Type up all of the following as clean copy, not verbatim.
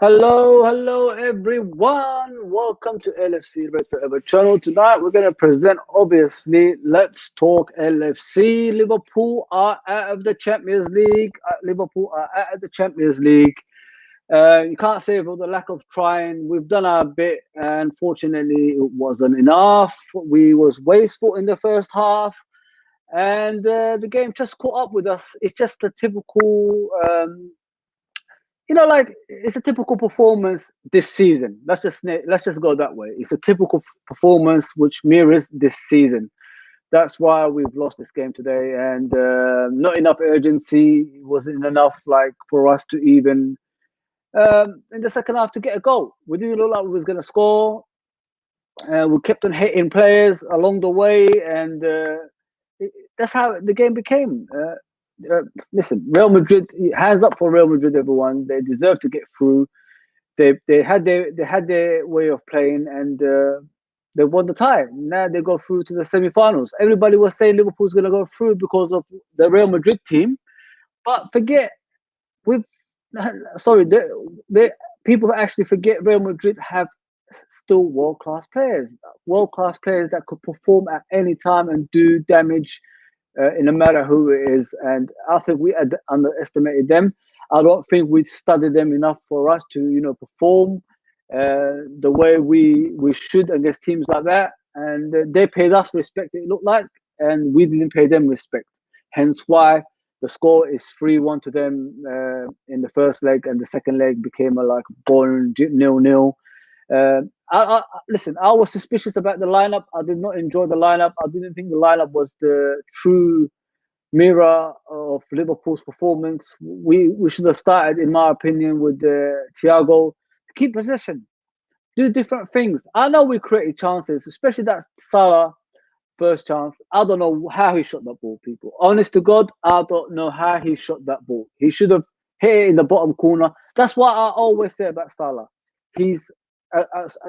Hello everyone. Welcome to LFC Red Forever channel. Tonight we're going to present, obviously, let's talk LFC. Liverpool are out of the Champions League. Liverpool are out of the Champions League. You can't say for the lack of trying. We've done our bit, and fortunately, it wasn't enough. We was wasteful in the first half, and the game just caught up with us. It's just a typical. Like it's a typical performance this season. Let's just go that way. It's a typical performance which mirrors this season. That's why we've lost this game today, and not enough urgency. It wasn't enough like for us to even in the second half to get a goal. We didn't look like we was going to score. We kept on hitting players along the way, and that's how the game became. Listen, Real Madrid, hands up for Real Madrid, everyone. They deserve to get through. They had their way of playing, and they won the tie. Now they go through to the semi-finals. Everybody was saying Liverpool's going to go through because of the Real Madrid team, but forget we've sorry, the people actually forget Real Madrid have still world class players that could perform at any time and do damage in no matter who it is. And I think we had underestimated them. I don't think we studied them enough for us to, perform the way we should against teams like that. And they paid us respect, it looked like, and we didn't pay them respect. Hence why the score is 3-1 to them in the first leg, and the second leg became a like boring 0-0. Listen, I was suspicious about the lineup. I did not enjoy the lineup. I didn't think the lineup was the true mirror of Liverpool's performance. We should have started, in my opinion, with Thiago to keep possession, do different things. I know we created chances, especially that Salah first chance. I don't know how he shot that ball, people. Honest to God, I don't know how he shot that ball. He should have hit it in the bottom corner. That's what I always say about Salah. He's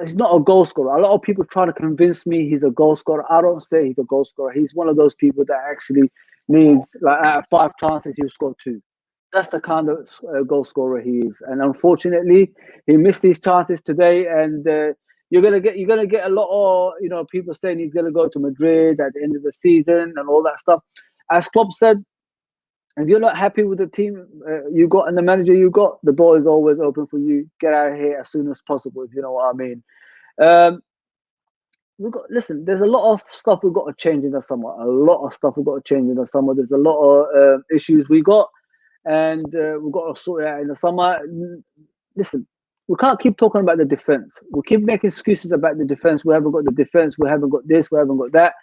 he's not a goal scorer. A lot of people try to convince me he's a goal scorer. I don't say he's a goal scorer. He's one of those people that actually needs, like, out of 5 chances, he'll score 2. That's the kind of goal scorer he is. And unfortunately, he missed these chances today. And you're gonna get a lot of people saying he's gonna go to Madrid at the end of the season and all that stuff. As Klopp said, if you're not happy with the team you got and the manager you got, the door is always open for you. Get out of here as soon as possible, if you know what I mean. Um, listen. There's a lot of stuff we've got to change in the summer. A lot of stuff we've got to change in the summer. There's a lot of issues we got, and we've got to sort it out in the summer. Listen, we can't keep talking about the defense. We keep making excuses about the defense. We haven't got the defense. We haven't got this. We haven't got that.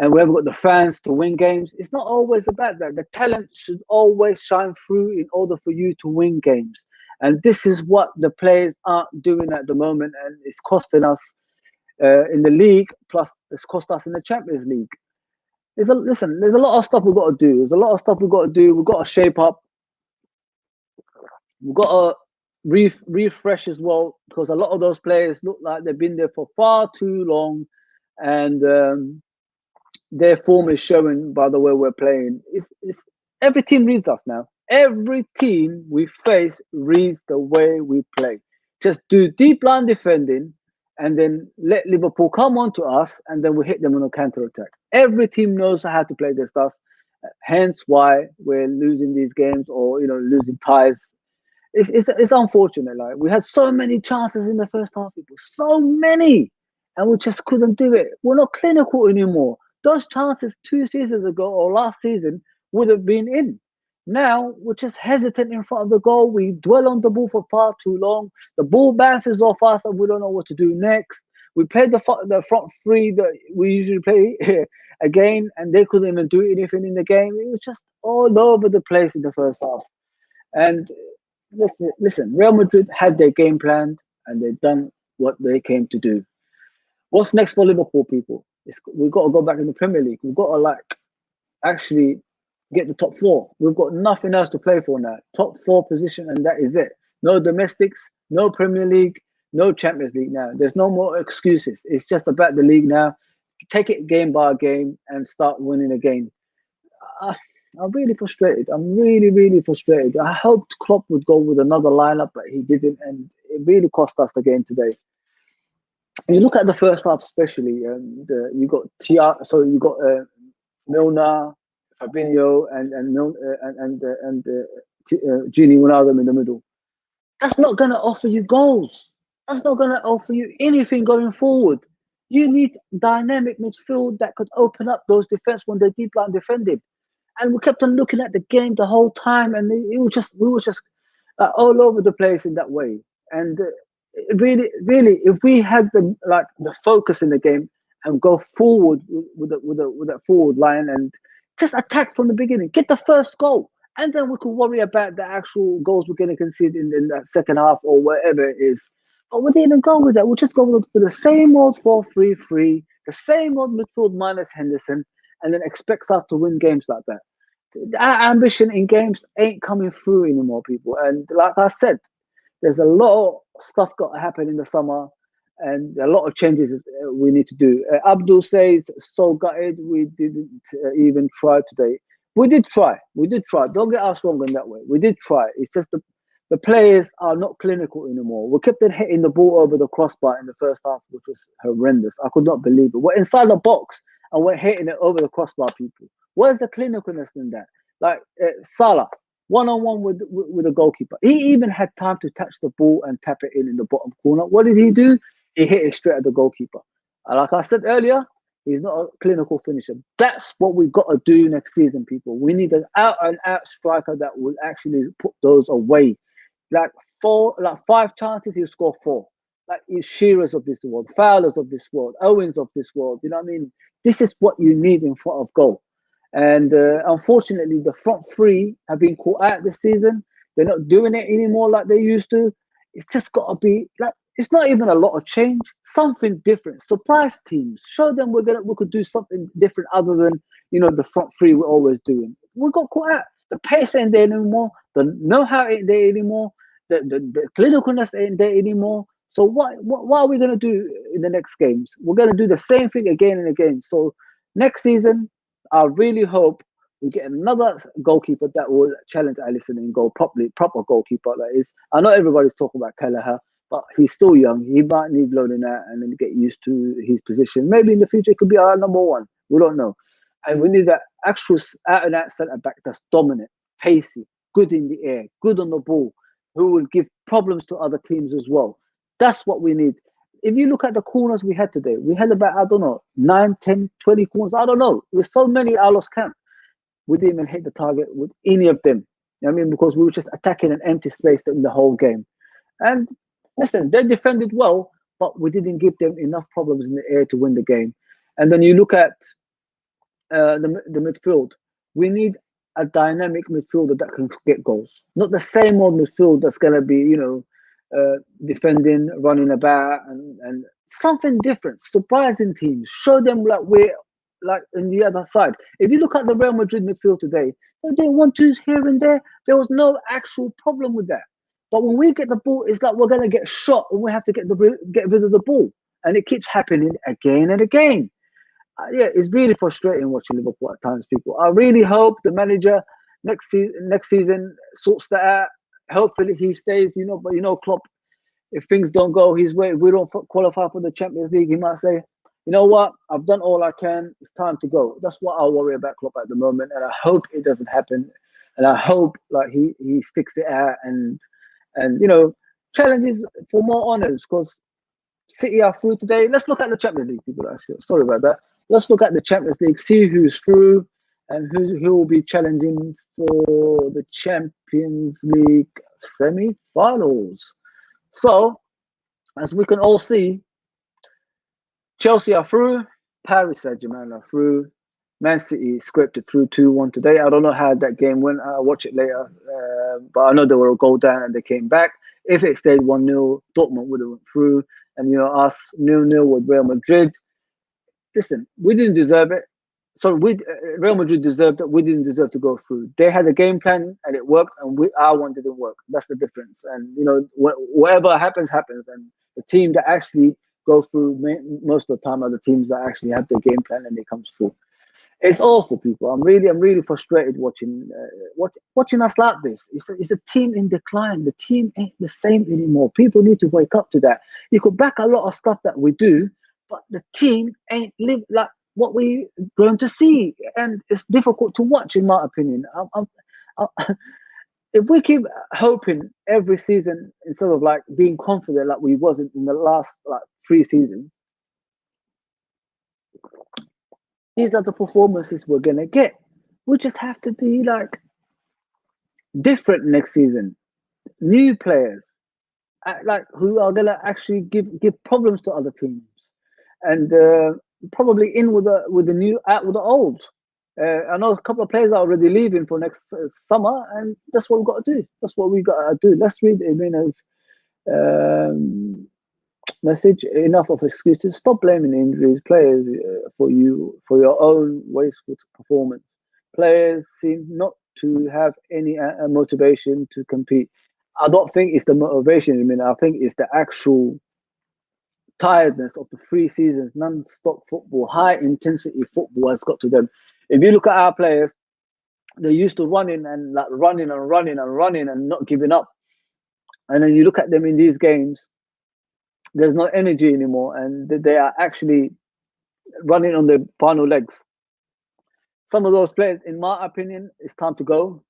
And we haven't got the fans to win games. It's not always about that. The talent should always shine through in order for you to win games. And this is what the players aren't doing at the moment, and it's costing us in the league. Plus, it's cost us in the Champions League. Listen. There's a lot of stuff we've got to do. There's a lot of stuff we've got to do. We've got to shape up. We've got to refresh as well, because a lot of those players look like they've been there for far too long, and their form is showing by the way we're playing. It's every team reads us now. Every team we face reads the way we play. Just do deep line defending, and then let Liverpool come on to us, and then we hit them on a counter attack. Every team knows how to play against us. Hence why we're losing these games, or losing ties. It's unfortunate. Like, we had so many chances in the first half, people, so many, and we just couldn't do it. We're not clinical anymore. Those chances 2 seasons ago or last season would have been in. Now we're just hesitant in front of the goal. We dwell on the ball for far too long. The ball bounces off us, and we don't know what to do next. We played the front three that we usually play again, and they couldn't even do anything in the game. It was just all over the place in the first half. And listen, Real Madrid had their game planned, and they've done what they came to do. What's next for Liverpool, people? We've got to go back in the Premier League. We've got to actually get the top 4. We've got nothing else to play for now. Top 4 position, and that is it. No domestics, no Premier League, no Champions League now. There's no more excuses. It's just about the league now. Take it game by game and start winning again. I'm really frustrated. I'm really, really frustrated. I hoped Klopp would go with another lineup, but he didn't, and it really cost us the game today. And you look at the first half, especially, you got you got Milner, Fabinho, and Gini Wijnaldum in the middle. That's not going to offer you goals. That's not going to offer you anything going forward. You need dynamic midfield that could open up those defense when they're deep line defended. And we kept on looking at the game the whole time, and we were just all over the place in that way. And really, if we had the focus in the game and go forward with that forward line and just attack from the beginning, get the first goal, and then we could worry about the actual goals we're going to concede in that second half or whatever it is. But we didn't go with that. We just go with the same old 4-3-3, the same old midfield minus Henderson, and then expects us to win games like that. Our ambition in games ain't coming through anymore, people. And like I said, there's a lot of stuff got to happen in the summer, and a lot of changes we need to do. Abdul says, so gutted we didn't even try today. We did try. Don't get us wrong in that way. We did try. It's just the players are not clinical anymore. We kept on hitting the ball over the crossbar in the first half, which was horrendous. I could not believe it. We're inside the box and we're hitting it over the crossbar, people. Where's the clinicalness in that? Like Salah, one-on-one with the goalkeeper. He even had time to touch the ball and tap it in the bottom corner. What did he do? He hit it straight at the goalkeeper. And like I said earlier, he's not a clinical finisher. That's what we've got to do next season, people. We need an out-and-out striker that will actually put those away. Like 5 chances, he'll score 4. Like he's Shearers of this world, Fowlers of this world, Owens of this world. You know what I mean? This is what you need in front of goal. And unfortunately, the front three have been caught out this season. They're not doing it anymore like they used to. It's just got to be like, it's not even a lot of change. Something different. Surprise teams. Show them we could do something different other than the front three we're always doing. We got caught out. The pace ain't there anymore. The know-how ain't there anymore. The clinicalness ain't there anymore. So what are we gonna do in the next games? We're gonna do the same thing again and again. So next season, I really hope we get another goalkeeper that will challenge Alisson and go proper goalkeeper. That is, I know everybody's talking about Kelleher, but he's still young. He might need loading out and then get used to his position. Maybe in the future it could be our number 1. We don't know. And we need that actual out-and-out centre back that's dominant, pacey, good in the air, good on the ball, who will give problems to other teams as well. That's what we need. If you look at the corners we had today, we had about, I don't know, 9, 10, 20 corners. I don't know. With so many, I lost count. We didn't even hit the target with any of them. You know what I mean? Because we were just attacking an empty space in the whole game. And listen, they defended well, but we didn't give them enough problems in the air to win the game. And then you look at the midfield. We need a dynamic midfielder that can get goals. Not the same old midfield that's going to be, defending, running about, and something different. Surprising teams. Show them like we're like in the other side. If you look at the Real Madrid midfield today, they did 1-2s here and there. There was no actual problem with that. But when we get the ball, it's like we're going to get shot and we have to get rid of the ball. And it keeps happening again and again. Yeah, it's really frustrating watching Liverpool at times, people. I really hope the manager next season sorts that out. Hopefully he stays, but Klopp, if things don't go his way, if we don't qualify for the Champions League, he might say, you know what, I've done all I can, it's time to go. That's what I worry about Klopp at the moment, and I hope it doesn't happen. And I hope like he sticks it out and challenges for more honours, because City are through today. Let's look at the Champions League, people. Sorry about that. Let's look at the Champions League, see who's through and who will be challenging for the Champions League semi-finals. So, as we can all see, Chelsea are through, Paris Saint-Germain are through, Man City scraped it through 2-1 today. I don't know how that game went. I'll watch it later. But I know they were a goal down and they came back. If it stayed 1-0, Dortmund would have went through. And, us 0-0 with Real Madrid. Listen, we didn't deserve it. So Real Madrid deserved it. We didn't deserve to go through. They had a game plan and it worked, and our one didn't work. That's the difference. And whatever happens, happens. And the team that actually go through most of the time are the teams that actually have the game plan and it comes through. It's awful, people. I'm really frustrated watching watching us like this. It's a team in decline. The team ain't the same anymore. People need to wake up to that. You could back a lot of stuff that we do, but the team ain't live like what we going to see, and it's difficult to watch, in my opinion. I, if we keep hoping every season instead of like being confident like we wasn't in the last like 3 seasons, these are the performances we're gonna get. We just have to be like different next season. New players, like who are gonna actually give problems to other teams, and probably in with the new out with the old. I know a couple of players are already leaving for next summer, and that's what we've got to do. That's what we got to do. Let's read Irina's message. Enough of excuses. Stop blaming injuries, players for your own wasteful performance. Players seem not to have any motivation to compete. I don't think it's the motivation. I mean, I think it's the actual tiredness of the 3 seasons, non-stop football, high intensity football has got to them. If you look at our players, they're used to running and like running and not giving up. And then you look at them in these games, there's no energy anymore, and they are actually running on the final legs. Some of those players, in my opinion, it's time to go.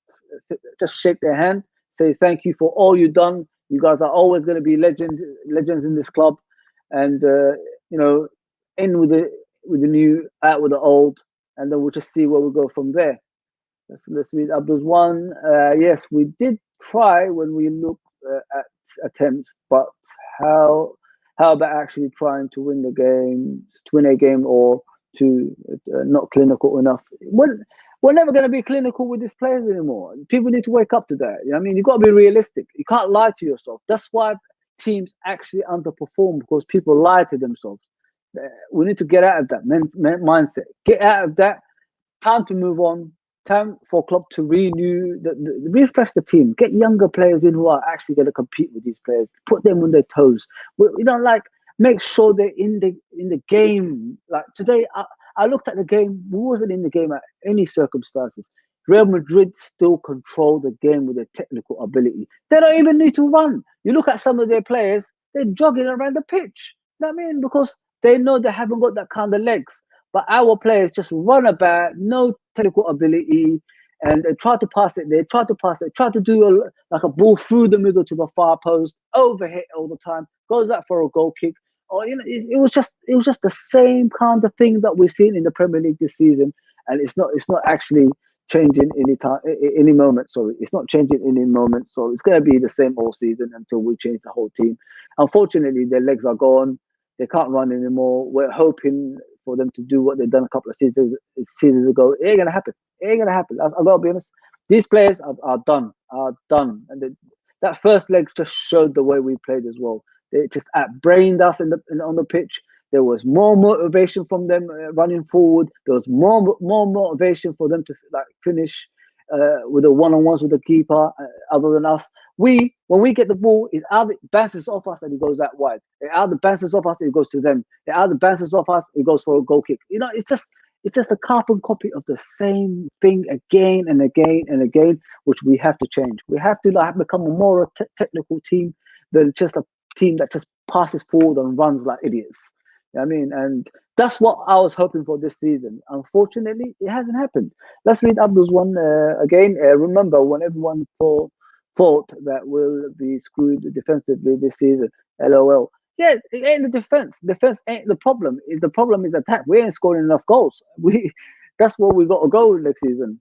Just shake their hand, say thank you for all you've done. You guys are always going to be legends in this club, and you know, in with the new, out with the old, and then we'll just see where we go from there. Let's read Abdul's one. Yes, we did try when we looked at attempts, but how how about actually trying to win a game, or to not clinical enough? We're never going to be clinical with these players anymore. People need to wake up to that. You know what I mean, you've got to be realistic. You can't lie to yourself. That's why teams actually underperform, because people lie to themselves. We need to get out of that mindset. Get out of that. Time to move on. Time for club to renew, refresh the team. Get younger players in who are actually going to compete with these players. Put them on their toes. We don't like make sure they're in the game. Like today, I looked at the game. We wasn't in the game at any circumstances. Real Madrid still control the game with their technical ability. They don't even need to run. You look at some of their players; they're jogging around the pitch. You know what I mean? Because they know they haven't got that kind of legs. But our players just run about, no technical ability, and they try to pass it. They try to pass it. Try to do like a ball through the middle to the far post, overhit all the time. Goes out for a goal kick. Or it was just the same kind of thing that we're seeing in the Premier League this season, and it's not actually changing any moment. Sorry, it's not changing any moment. So it's going to be the same all season until we change the whole team. Unfortunately, their legs are gone. They can't run anymore. We're hoping for them to do what they've done a couple of seasons ago. It ain't gonna happen. It ain't gonna happen. I've got to be honest. These players are done. Are done. And that first leg just showed the way we played as well. They just outbrained us on the pitch. There was more motivation from them running forward. There was more motivation for them to like finish with the one-on-ones with the keeper. Other than us, when we get the ball, it either bounces off us and it goes out wide. It either bounces off us, it goes to them. It either bounces off us, it goes for a goal kick. You know, it's just a carbon copy of the same thing again and again and again, which we have to change. We have to like become a more technical team than just a team that just passes forward and runs like idiots. You know what I mean? And that's what I was hoping for this season. Unfortunately, it hasn't happened. Let's read Abdul's one again. Remember, when everyone thought that we'll be screwed defensively this season, LOL. Yeah, it ain't the defense. Defense ain't the problem. The problem is attack. We ain't scoring enough goals. That's where we got to go next season.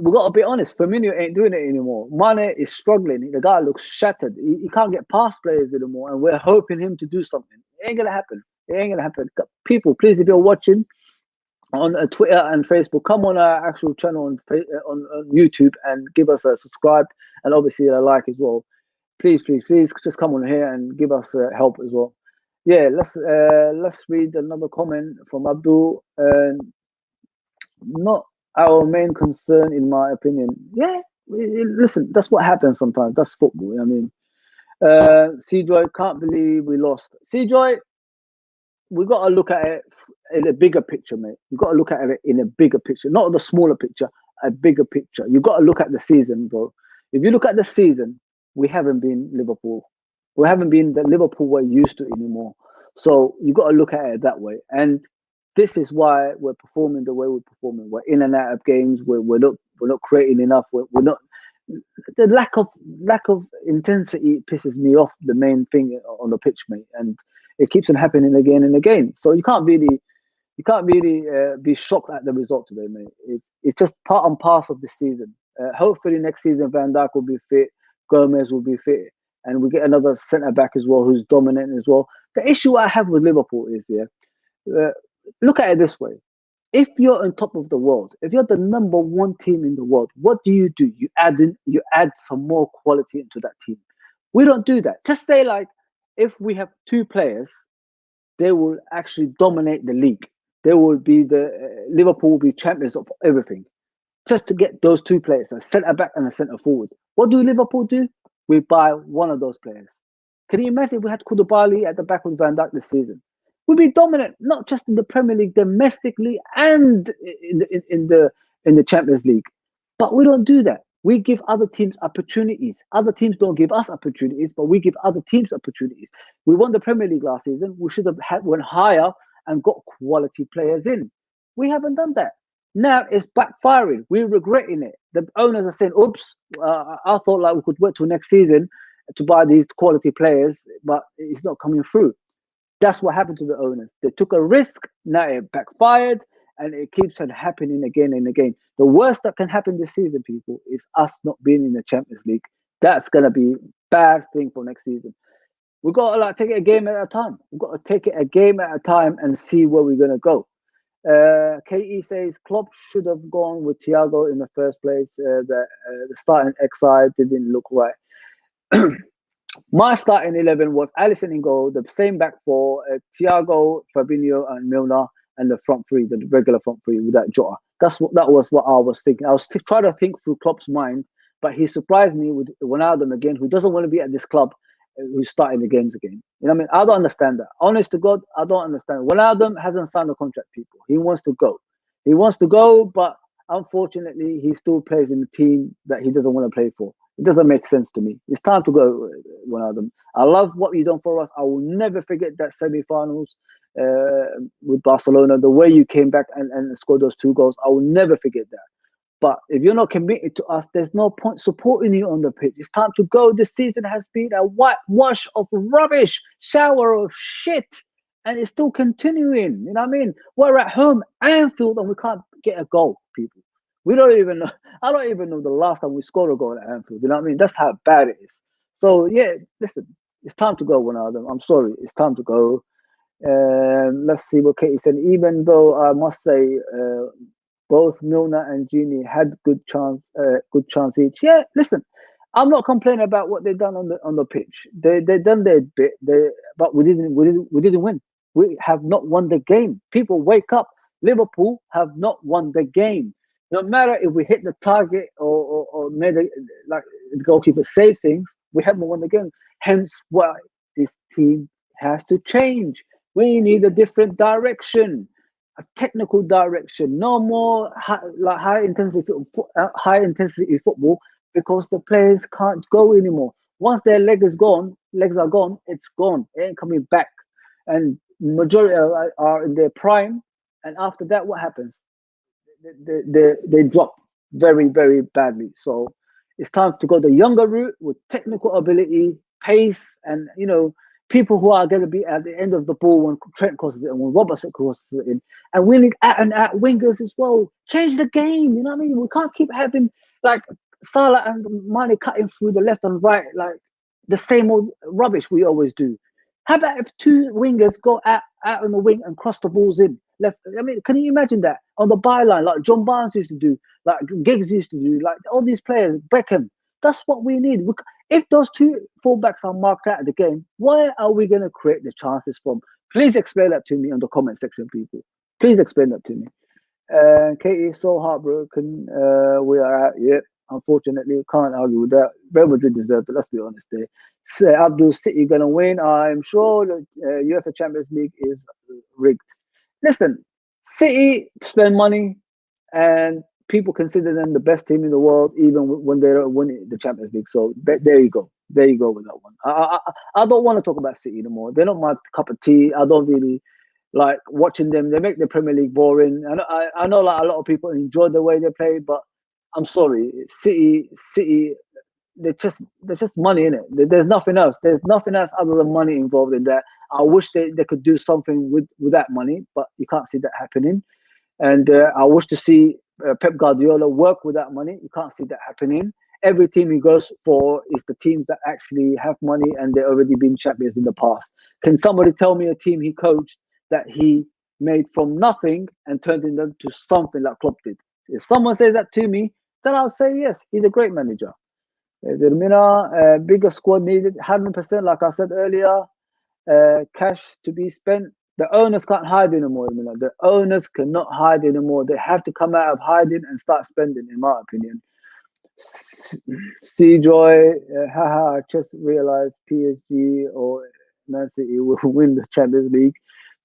We got to be honest. Firmino ain't doing it anymore. Mane is struggling. The guy looks shattered. He can't get past players anymore, and we're hoping him to do something. It ain't gonna happen. It ain't gonna happen. People, please, if you're watching on Twitter and Facebook, come on our actual channel on YouTube and give us a subscribe and obviously a like as well. Please, just come on here and give us help as well. Yeah, let's read another comment from Abdul. Not our main concern, in my opinion. Yeah, listen, that's what happens sometimes. That's football. I mean, Seajoy, can't believe we lost. Seajoy, we got to look at it in a bigger picture, mate. You've got to look at it in a bigger picture, not the smaller picture, a bigger picture. You've got to look at the season, bro. If you look at the season, we haven't been Liverpool. We haven't been the Liverpool we're used to anymore. So you've got to look at it that way. And this is why we're performing the way we're performing. We're in and out of games. We're not creating enough. We're not. The lack of intensity pisses me off. The main thing on the pitch, mate, and it keeps on happening again and again. So you can't really be shocked at the result today, mate. It's just part and parcel of the season. Hopefully next season Van Dijk will be fit, Gomez will be fit, and we get another centre back as well who's dominant as well. The issue I have with Liverpool is, look at it this way: if you're on top of the world, if you're the number one team in the world, what do? You add some more quality into that team. We don't do that. Just say like, if we have two players, they will actually dominate the league. They will be Liverpool will be champions of everything. Just to get those two players, a centre back and a centre forward. What do Liverpool do? We buy one of those players. Can you imagine if we had Koulibaly at the back with Van Dijk this season? We'd be dominant, not just in the Premier League, domestically, and in the Champions League. But we don't do that. We give other teams opportunities. Other teams don't give us opportunities, but we give other teams opportunities. We won the Premier League last season. We should have went higher and got quality players in. We haven't done that. Now it's backfiring. We're regretting it. The owners are saying, "Oops, I thought like we could wait till next season to buy these quality players, but it's not coming through." That's what happened to the owners. They took a risk. Now it backfired, and it keeps on happening again and again. The worst that can happen this season, people, is us not being in the Champions League. That's gonna be a bad thing for next season. We've got to like take it a game at a time. We've got to take it a game at a time and see where we're gonna go. KE says Klopp should have gone with Thiago in the first place. The starting XI didn't look right. My starting 11 was Alisson in goal, the same back four, Thiago, Fabinho, and Milner, and the front three, the regular front three without Jota. That was what I was thinking. I was trying to think through Klopp's mind, but he surprised me with Ronaldo again, who doesn't want to be at this club, who's starting the games again. You know what I mean? I don't understand that. Honest to God, I don't understand. Ronaldo hasn't signed a contract, people. He wants to go. He wants to go, but unfortunately, he still plays in a team that he doesn't want to play for. It doesn't make sense to me. It's time to go, Ronaldo. I love what you've done for us. I will never forget that semi-finals with Barcelona, the way you came back and scored those 2 goals. I will never forget that. But if you're not committed to us, there's no point supporting you on the pitch. It's time to go. This season has been a whitewash of rubbish, shower of shit, and it's still continuing. You know what I mean? We're at home, Anfield, and we can't get a goal, people. We don't even know. I don't even know the last time we scored a goal at Anfield. You know what I mean? That's how bad it is. So yeah, listen, it's time to go, Ronaldo. I'm sorry, it's time to go. Let's see what Katie said. Even though I must say, both Milner and Gini had good chance each. Yeah, listen, I'm not complaining about what they've done on the pitch. They done their bit. But we didn't win. We have not won the game. People wake up. Liverpool have not won the game. No matter if we hit the target or made like the goalkeeper save things, we haven't won the game. Hence why this team has to change. We need a different direction, a technical direction. No more high intensity football, because the players can't go anymore. Once their legs are gone, it's gone. It ain't coming back. And majority are in their prime. And after that, what happens? They drop very, very badly. So it's time to go the younger route with technical ability, pace, and people who are going to be at the end of the ball when Trent crosses it and when Robertson crosses it in, and we need at wingers as well. Change the game. You know what I mean? We can't keep having like Salah and Mane cutting through the left and right like the same old rubbish we always do. How about if 2 wingers go out on the wing and cross the balls in left? I mean, can you imagine that on the byline, like John Barnes used to do, like Giggs used to do, like all these players, Beckham? That's what we need. If those 2 fullbacks are marked out of the game, where are we going to create the chances from? Please explain that to me on the comment section, people. Please explain that to me. Katie is so heartbroken. We are out. Yeah, unfortunately, we can't argue with that. Real Madrid deserved it. Let's be honest there. Say Abdul, City gonna win. I'm sure the UEFA Champions League is rigged. listen, City spend money, and people consider them the best team in the world, even when they're winning the Champions League. So there you go. There you go with that one. I don't want to talk about City anymore. They're not my cup of tea. I don't really like watching them. They make the Premier League boring. And I know like a lot of people enjoy the way they play, but I'm sorry, City, they're just money in it. There's nothing else. There's nothing else other than money involved in that. I wish they could do something with that money, but you can't see that happening. And I wish to see Pep Guardiola work with that money. You can't see that happening. Every team he goes for is the teams that actually have money and they've already been champions in the past. Can somebody tell me a team he coached that he made from nothing and turned it into something like Klopp did? If someone says that to me, then I'll say yes, he's a great manager. Zermina, bigger squad needed, 100%, like I said earlier. Cash to be spent. The owners can't hide anymore. The owners cannot hide anymore. They have to come out of hiding and start spending, in my opinion. Joy, haha, I just realized PSG or Man City will win the Champions League.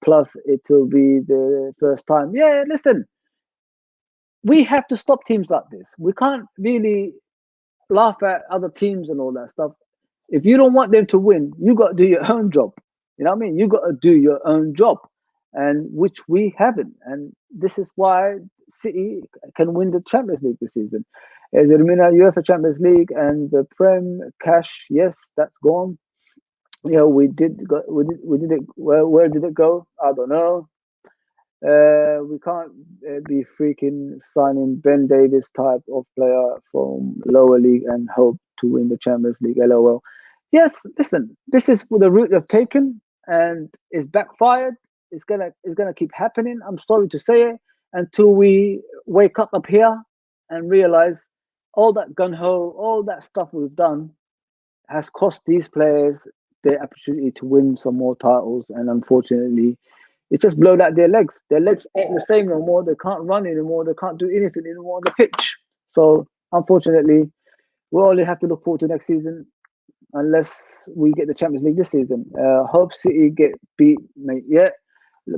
Plus, it will be the first time. Yeah, listen, we have to stop teams like this. We can't really laugh at other teams and all that stuff. If you don't want them to win, you got to do your own job. You know what I mean? You got to do your own job, and which we haven't. And this is why City can win the Champions League this season. As it UEFA Champions League and the Prem cash, yes, that's gone. We did it. Where did it go? I don't know. We can't be freaking signing Ben Davis type of player from lower league and hope to win the Champions League. LOL. Yes, listen, this is the route they've taken, and it's backfired. It's gonna keep happening. I'm sorry to say it, until we wake up here and realize all that gun ho, all that stuff we've done has cost these players the opportunity to win some more titles, and unfortunately, it's just blown out their legs. Their legs ain't the same no more. They can't run anymore. They can't do anything anymore on the pitch. So unfortunately, we'll only have to look forward to next season, unless we get the Champions League this season. Hope City get beat, mate. Yeah,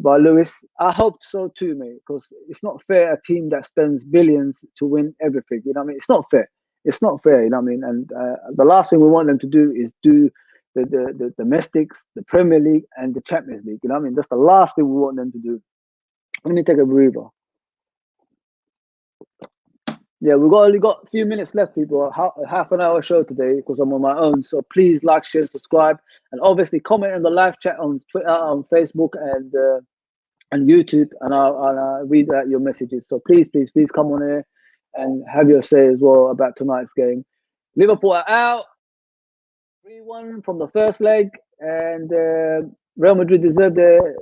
by Lewis. I hope so too, mate. Because it's not fair a team that spends billions to win everything. You know what I mean? It's not fair. It's not fair. You know what I mean? And the last thing we want them to do is do the domestics, the Premier League, and the Champions League. You know what I mean? That's the last thing we want them to do. Let me take a breather. Yeah, we've only got a few minutes left, people. Half an hour show today because I'm on my own. So please like, share, subscribe, and obviously comment in the live chat on Twitter, on Facebook, and YouTube, and I'll read out your messages. So please come on here and have your say as well about tonight's game. Liverpool are out 3-1 from the first leg, and Real Madrid deserve their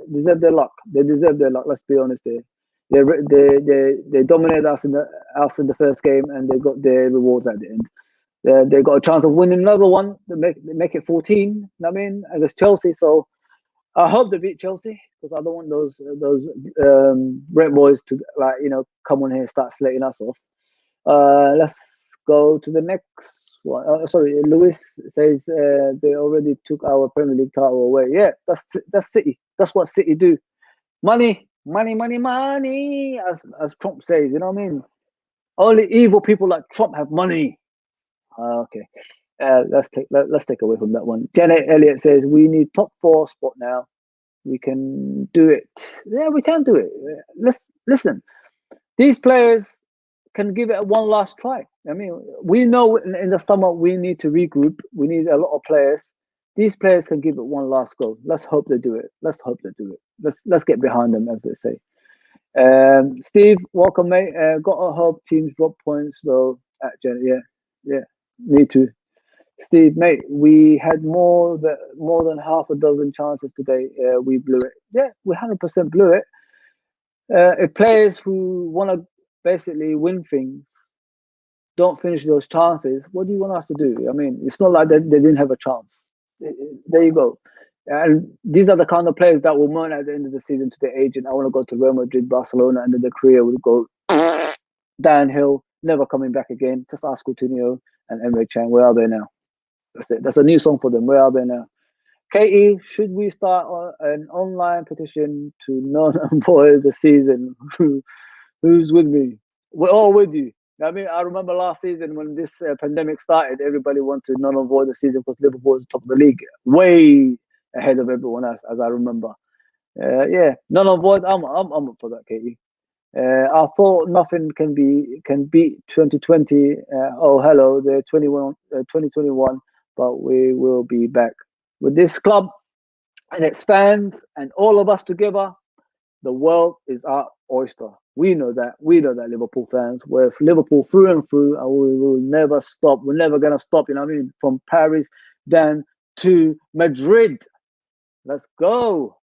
luck. They deserve their luck. Let's be honest here. They dominated us in the first game, and they got their rewards at the end. They got a chance of winning another one. They make it 14. I mean, against Chelsea. So I hope they beat Chelsea, because I don't want those Red boys to come on here and start slating us off. Let's go to the next one. Sorry, Lewis says they already took our Premier League title away. Yeah, that's City. That's what City do. Money, as Trump says. You know what I mean? Only evil people like Trump have money. Okay. Let's take away from that one. Janet Elliott says we need top 4 spot now. We can do it. Yeah, we can do it. Let's listen. These players can give it one last try. I mean, we know in the summer we need to regroup. We need a lot of players. These players can give it one last go. Let's hope they do it. Let's get behind them, as they say. Steve, welcome, mate. Gotta hope teams drop points though. At Janet, yeah, me too. Steve, mate, we had more than half a dozen chances today. We blew it. Yeah, we 100% blew it. If players who want to basically win things don't finish those chances, what do you want us to do? I mean, it's not like they didn't have a chance. There you go. And these are the kind of players that will moan at the end of the season to their agent, I want to go to Real Madrid, Barcelona, and then their career will go downhill, never coming back again. Just ask Coutinho and Emre Can, where are they now? That's it. That's a new song for them. Where are they now? Katie, should we start an online petition to non-avoid the season? Who's with me? We're all with you. I mean, I remember last season when this pandemic started, everybody wanted to non-avoid the season because Liverpool was top of the league, way ahead of everyone else, as I remember. Yeah, non-avoid. I'm up for that, Katie. I thought nothing can beat 2020. Oh, hello, the 2021, but we will be back with this club and its fans and all of us together. The world is our oyster. We know that. We know that, Liverpool fans. We're Liverpool through and through, and we will never stop. We're never gonna stop. You know what I mean? From Paris down to Madrid. Let's go.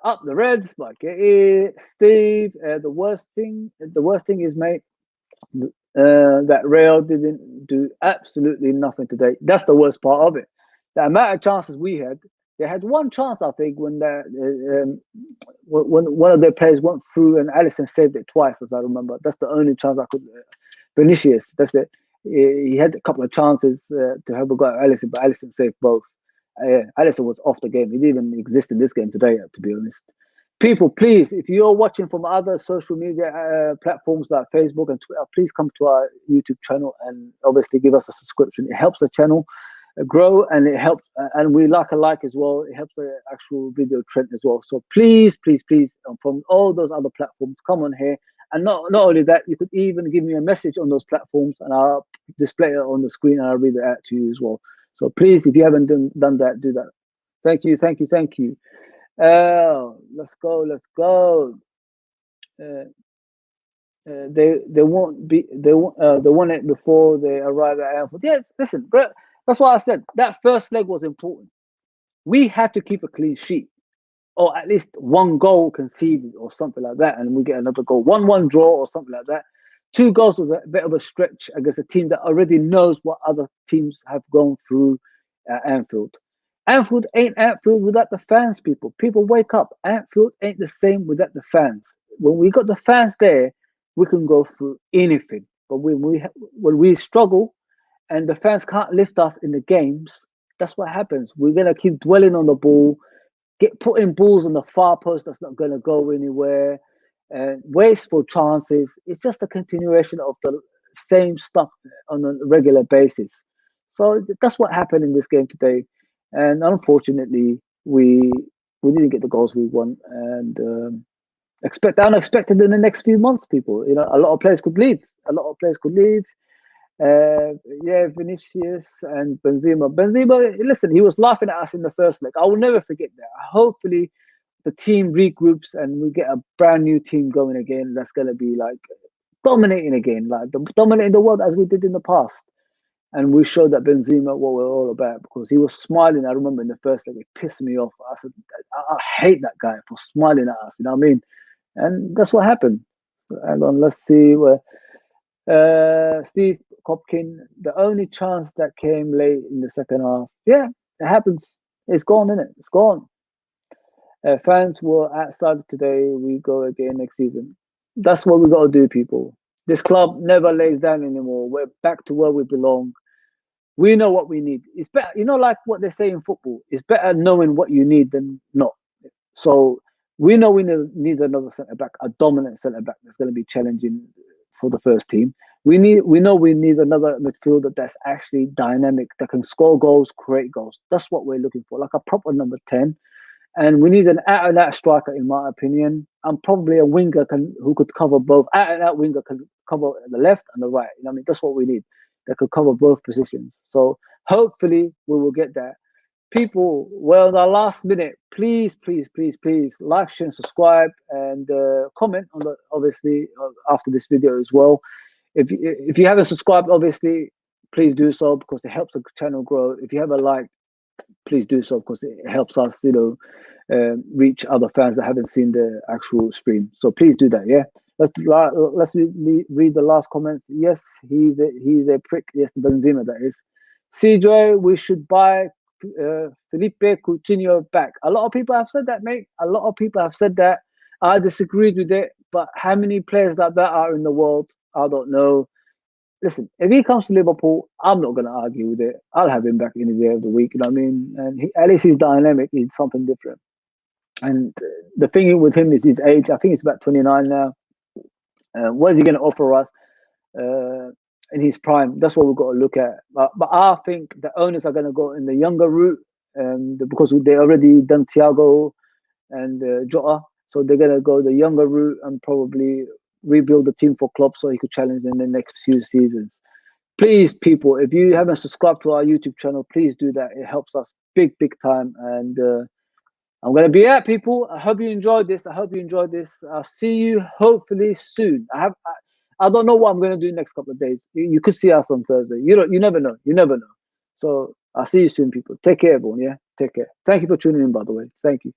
Up the Reds, but Steve. The worst thing is, mate, that Real didn't do absolutely nothing today. That's the worst part of it. The amount of chances we had, they had one chance, I think, when one of their players went through and Alisson saved it twice, as I remember. That's the only chance I could. Vinicius, that's it. He had a couple of chances to have a go at Alisson, but Alisson saved both. Alisson was off the game. He didn't even exist in this game today, to be honest. People, please, if you're watching from other social media platforms like Facebook and Twitter, please come to our YouTube channel and obviously give us a subscription. It helps the channel grow, and it helps, and we like as well. It helps the actual video trend as well. So please, please, please, from all those other platforms, come on here. And not only that, you could even give me a message on those platforms, and I'll display it on the screen, and I'll read it out to you as well. So please, if you haven't done that, do that. Thank you, thank you, thank you. Let's go, let's go. They won it before they arrive at Anfield. Yes, listen, bro, that's why I said that first leg was important. We had to keep a clean sheet, or at least one goal conceded, or something like that, and we get another goal. 1-1 draw, or something like that. 2 goals was a bit of a stretch against a team that already knows what other teams have gone through at Anfield. Anfield ain't Anfield without the fans, people. People wake up. Anfield ain't the same without the fans. When we got the fans there, we can go through anything. But when we struggle and the fans can't lift us in the games, that's what happens. We're gonna keep dwelling on the ball, get putting balls on the far post that's not gonna go anywhere, wasteful chances. It's just a continuation of the same stuff on a regular basis. So that's what happened in this game today, and unfortunately, we didn't get the goals we want, and expect unexpected in the next few months. People, a lot of players could leave. A lot of players could leave. Yeah, Vinicius and Benzema. Benzema, listen, he was laughing at us in the first leg. I will never forget that. Hopefully, the team regroups and we get a brand new team going again. That's gonna be like dominating again, like dominating the world as we did in the past. And we showed that Benzema what we're all about, because he was smiling. I remember in the first leg, it pissed me off. I said, I hate that guy for smiling at us. You know what I mean? And that's what happened. Hang on, let's see where. Steve Kopkin, the only chance that came late in the second half. Yeah, it happens. It's gone, isn't it? It's gone. Fans were outside today. We go again next season. That's what we got to do, people. This club never lays down anymore. We're back to where we belong. We know what we need. It's better, like what they say in football. It's better knowing what you need than not. So we know we need another centre back, a dominant centre back that's going to be challenging for the first team. We know we need another midfielder that's actually dynamic, that can score goals, create goals. That's what we're looking for, like a proper number 10. And we need an out-and-out striker, in my opinion, and probably a winger who could cover both. Out-and-out winger can cover the left and the right. I mean, that's what we need. That could cover both positions. So hopefully we will get that. People, well, the last minute, please, please, please, please like, share, and subscribe, and comment on obviously after this video as well. If you haven't subscribed, obviously, please do so, because it helps the channel grow. If you haven't liked, please do so, because it helps us, reach other fans that haven't seen the actual stream. So please do that. Yeah. Let's read the last comments. Yes, he's a prick. Yes, Benzema, that is. CJ, we should buy Felipe Coutinho back. A lot of people have said that, mate. A lot of people have said that. I disagreed with it, but how many players like that are in the world? I don't know. listen, if he comes to Liverpool, I'm not going to argue with it. I'll have him back any day of the week. You know what I mean? And at least he's dynamic. He's something different. And the thing with him is his age. I think he's about 29 now. What is he going to offer us in his prime? That's what we've got to look at. But I think the owners are going to go in the younger route, because they already done Thiago and Jota. So they're going to go the younger route and probably rebuild the team for Klopp so he could challenge in the next few seasons. Please, people, if you haven't subscribed to our YouTube channel, please do that. It helps us big time. And I'm going to be out, people. I hope you enjoyed this. I'll see you hopefully soon. I don't know what I'm going to do next couple of days. You could see us on Thursday. You never know. You never know. So I'll see you soon, people. Take care, everyone. Yeah, take care. Thank you for tuning in, by the way. Thank you.